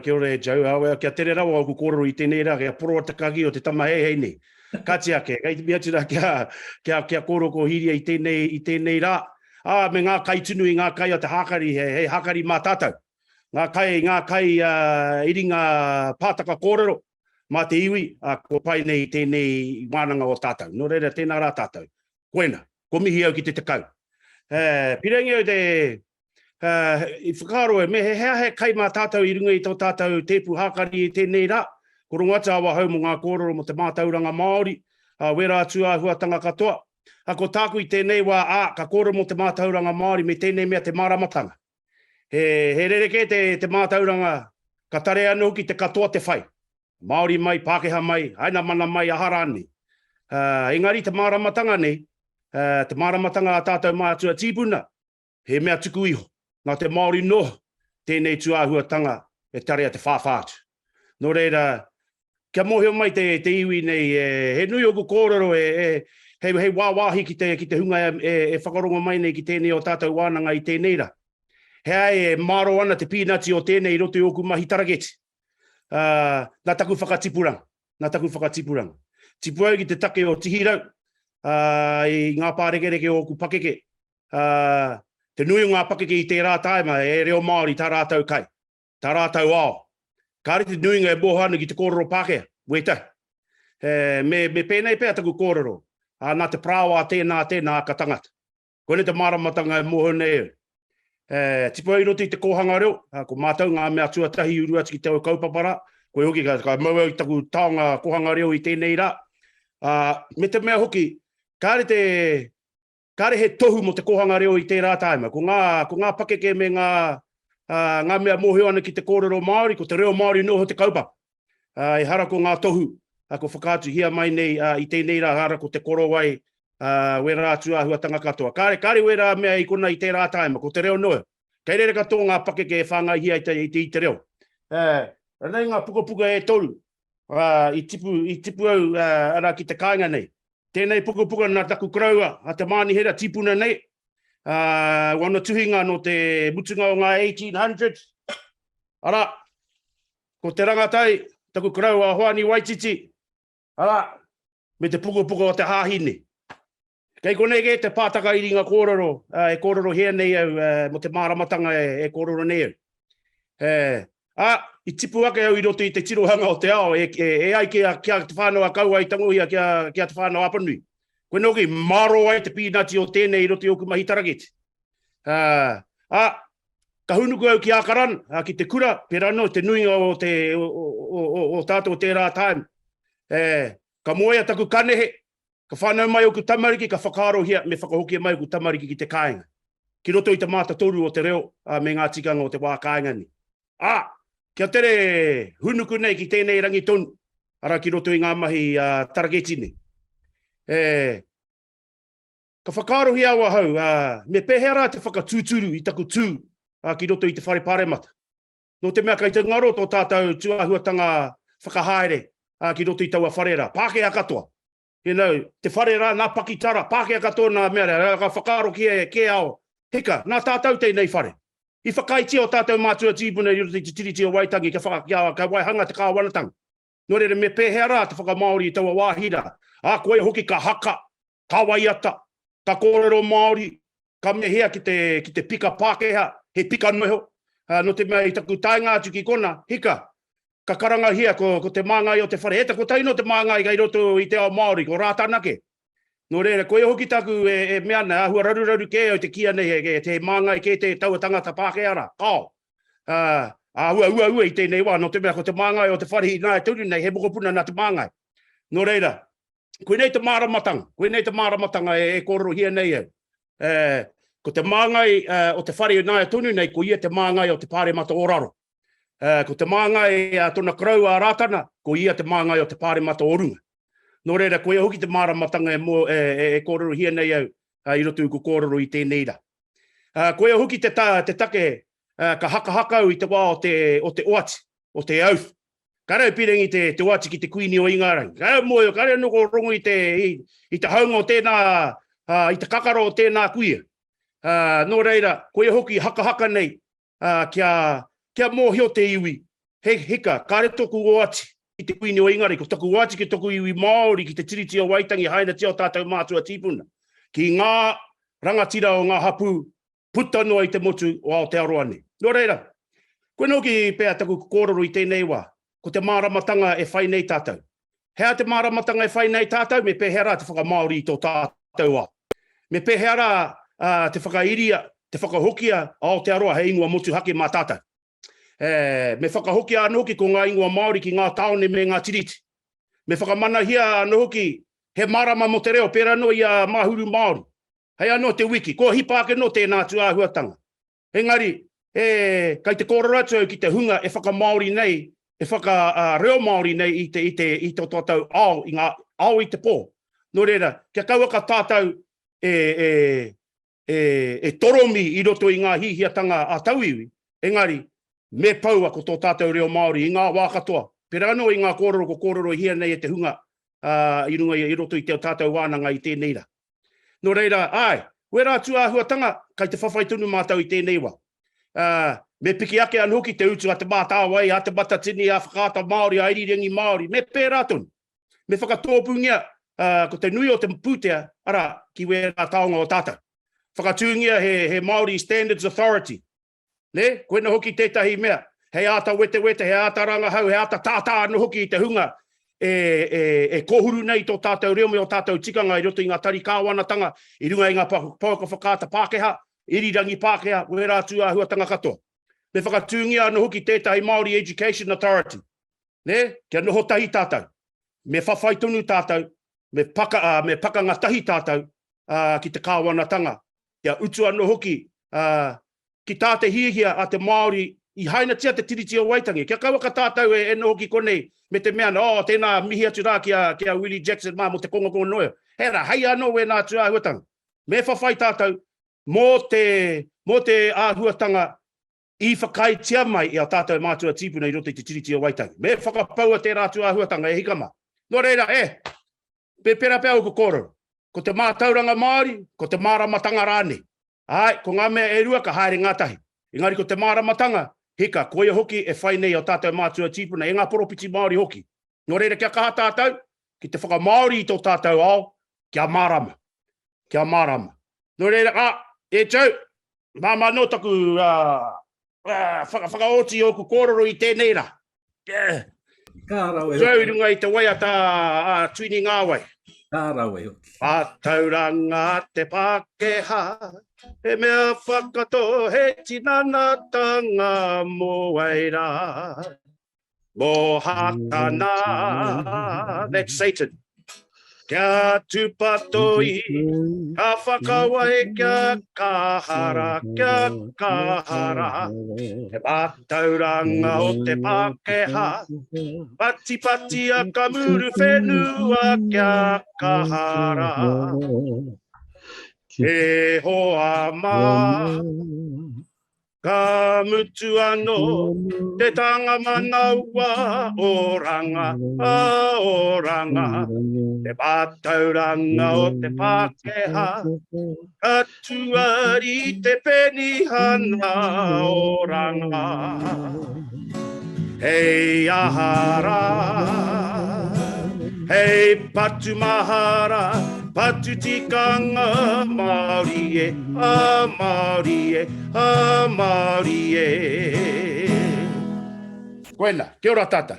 kia ora e jau, awe kia tere rawa o ku kōrero I tēnei rā, kia poro atakagi o te tama hei nei. Kāti ake, kai te miatira kia kōrero ko hiria I tēnei rā. Me ngā kai tunu I ngā kai o te hakari, hei hakari mā tātou. Ngā kai iringa pātaka kōrero, mā te iwi, ko pai nei tēnei wānanga o tātou. Nō reira tēnā rā tātou. Koena, ko mihi au ki te tekau. Pirangi o te... I whakaroe, me he kai mā tātou I runga I tō tātou tepu hakari I tēnei rā. Ko rongata awa hau mo ngā kōrero mo te mātauranga Māori, wera atua huatanga katoa. Ko tāku I tēnei wā ka kōrero mo te mātauranga Māori me tēnei mea te māramatanga. He rereke te mātauranga ka tare anu ki te katoa te whai. Māori mai, Pākehā mai, aina mana mai, aharani. Engari te māramatanga nei, te māramatanga a tātou mātua tīpuna, he mea tuku iho. Nā te Māori no, tēnei tuahuatanga e tare a te whāwhātu. Nō reira, kia mohio mai te iwi nei, he nui o ku kōrero hei wāwāhi ki te hunga e whakarongo mai nei ki tēnei o tātou wānanga I tēnei rā. Hei māro ana te pīnati o tēnei roto I oku mahi tarageti. Nā taku whakatipuranga. Tipu au ki te take o tihirau, I ngā pārekereke o ku pakeke. Te nui o ngā pakeke I te rā taima, reo Māori tā rātau kai, tā rātau ao. Kāre te nuinga e bohana ki te kōrero Pākehā, weta. Me pēnei pēr taku kōrero, nā te prāwa tēnā ka tangata. Koene te māramatanga e moho nei. Tipu ai roti te kōhanga reo, ko mātau ngā mea tuatahi uru ati ki te kaupapara, koe hoki ka maua I taku taonga kōhanga reo I tēnei rā. Me te mea hoki, kāre he tohu mo te kohanga reo I te rā taima. Ko ngā pakeke me ngā mea mohio ana ki te kōrero Māori, ko te reo Māori noho te kaupapa. I hara ko ngā tohu, ko whakātu hia mai nei I tēnei rā hara ko te korowai, wera atua huatanga katoa. Kāre wera mea I kona I te rā taima, ko te reo noho. Kei rere katoa ngā pakeke e whāngai hia I te reo. Rei ngā pukapuka e tolu, I tipu au ara ki te kāinga nei. Tēnei pukapuka nā taku kraua, a te mānihera tipuna nei. Wana tuhinga no te mutunga o ngā 1800s. Ara, ko te rangatai, taku kraua Rāwiri Waititi. Ara, me te pukapuka o te hāhine. Kei konei ke te pātaka iringa kōrero, e kōrero hea nei au, mo te māramatanga e kōrero nei au. I tipu ake au I roto I te tirohanga o te ao, ai kia te whānau a kaua I tangohia kia te whānau Apanui. Koe noki, maro ai te pīnati o tēnei I roto I oku mahi tarageti. Ka hunuku au ki Akaran, ki te kura, pera no, te nuinga o tātou tērā taim. Ka moea taku kanehe, ka whānau mai oku tamariki, ka whakaro hia, me whakahokia mai oku tamariki ki te kāinga. Ki roto I te māta toru o te reo, me ngā tikanga o te wā kāinga ni. Kia tere hunuku nei ki tēnei rangi tonu, ara ki roto I ngā mahi tarageti nei. Ka whakarohi awa hau, me pehera te whakatūturu I taku tū ki roto I te whare pāremata. No te mea kai te ngaro tō tātou tuahuatanga whakahaere ki roto I taua wharera. Pākehā katoa. Te wharera, nā pakitara, Pākehā katoa nā mea, ka whakaro ke ao. Hika, nā tātou tēnei whare. I whakaiti o tātou mātua tīpuna I roto I te tiriti o Waitangi ka whakakiawa, ka waihanga te kāwanatanga. Nō reira me pēhera te whakamaori I taua wāhira. Koe hoki ka haka, ka waiata, ka kōrero Māori, ka mehea ki te pika Pākehā, he pika noho. No te mea I taku tainga atu ki kona, hika, ka karanga hia ko te māngai o te whare. Eta ko taino te māngai kai roto I te ao Māori, ko rātanake. Nō reira, koe hoki taku e meana, ahua raruraru ke o te kia nei, te māngai ke te taua tangata Pākehā, kao. Ua I tēnei wā, no te mea ko te māngai o te whare I nā e turu nei, he mokopuna nā te māngai. Nō reira, koe nei te māramatanga e kōrero hia nei au. Ko te māngai o te whare nā e tunu nei, ko ia te māngai o te pāremata oraro. Ko te māngai tōna kraua rātana, ko ia te māngai o te pāremata orunga. Nō reira, koe hoki te māramatanga e kōrero hia nei au, I roto I ko kōrero I tēnei rā. Koe hoki te take, ka haka au I te wā o te oati, o te au. Karau pirengi te oati ki te kuini o Ingarangi. Karau moe, karau noko rongo I te haunga o tēnā, I te kakaro o tēnā kuia. Nō reira, koe hoki haka nei, kia mōhio te iwi, he hika, kare toku o ati, i te kuini o ingari, ko toku o ati ki toku iwi Māori, ki te tiriti o Waitangi, haina te o tātou mātua tīpuna. Ki ngā rangatira o ngā hapu, puta noa i te motu o Aotearoa ne. Nō reira, koe no ki pēa taku kōrero i tēnei wā, ko te māramatanga e whai nei tātou. Hea te māramatanga e whai nei tātou, me pēhera te whakamaori i tō tātou wā. Me pēhera te whakairia, te whakahokia Aotearoa he ingoa motu hake mā tātou. Me whakahokia anō hoki ko ngā ingoa Māori ki ngā taone me ngā tiriti. Me whakamanahia anō hoki he marama mo te reo, pēra no i a mahuru Māori. Hei anō te wiki, ko hipa ake no tēnā tuāhuatanga. Engari, kai te kōrero atu ki te hunga e whakamaori nei, e whakareo Māori nei i tō tātou ao, i ngā ao i te pō. Nō reira, kia kauaka tātou toromi i roto i ngā hihiatanga a tauiwi. Engari, me paua ko tō tātou reo Māori i ngā wā katoa. Pera anō i ngā kōrero ko kōrero hia nei e te hunga i runga i roto i te tātou wānanga i tēnei ra. Nō reira, ai, we rā tuāhuatanga, kai te whawhai tunu mātau i tēnei wā. Me piki ake anō ki te utu a te mātāwai, a te batatini, a whakaata Māori, a irirengi Māori, me pērā tonu. Me whakatōpungia, ko te nui o te pūtea, ara, ki we rā taonga o tātou. Whakatūngia he Māori Standards Authority. Ne? Koe na hoki tētahi mea. Hei āta wete, hei āta rangahau, hei āta tātā anō hoki i te hunga. E kohuru nei tō tātou reo me o tātou tikanga i roto i ngā tari kāwanatanga, i runga i ngā pauka whakaata Pākehā, irirangi Pākehā, we rā tuāhuatanga katoa. Me whakatūngia anō hoki tētahi Māori Education Authority. Ne? Kia noho tahi tātou. Me whawhai tonu tātou, me paka ngā tahi tātou ki te kāwanatanga. Kia utu anō hoki ki tā te hihia a te Māori i haina tia te tiriti o Waitangi. Kia kauaka tātou e no hoki konei me te mea, tēnā mihi atu rā kia Willie Jackson mā mo te kongo noia. Hera, hei anō e nā tuāhuatanga. Me whawhai tātou, mō te āhuatanga i whakaitia mai i a tātou mātua tīpuna i roto i te tiriti o Waitangi. Me whakapaua te rā tuāhuatanga e hikama. Nō reira, pēpera pēu ko kōrero. Ko te mātauranga Māori, ko te māramatanga rāne. Ai, ko ngā mea e rua ka haere ngātahi. Engari ko te māramatanga, hika, koia hoki e whai nei o tātou mātua tīpuna, e ngā poropiti Māori hoki. Nō reira kia kaha tātou, ki te whakamaori i tō tātou ao, kia mārama. Kia mārama. Nō reira, tau, māma no taku whakaoti o ku kōrero i tēnei rā. Kārawe. Tau runga i te waia tā tuini ngāwai. Kārawe. Pātauranga te Pākehā, he mea whakato he tinanatanga mō waira. Mō hatana, that's Satan. Kia tupatoi, ka whakawai kia kahara, He pātauranga o te Pākehā, pati a ka muru whenua kia kahara. E hoa mā, ka mutu anō, te tanga manaua oranga, te pātauranga o te Pākehā, ka tuari te penihana oranga. Hei ahara, hei patu mahara, patu tikanga Māori Māori Koena, kia ora tata.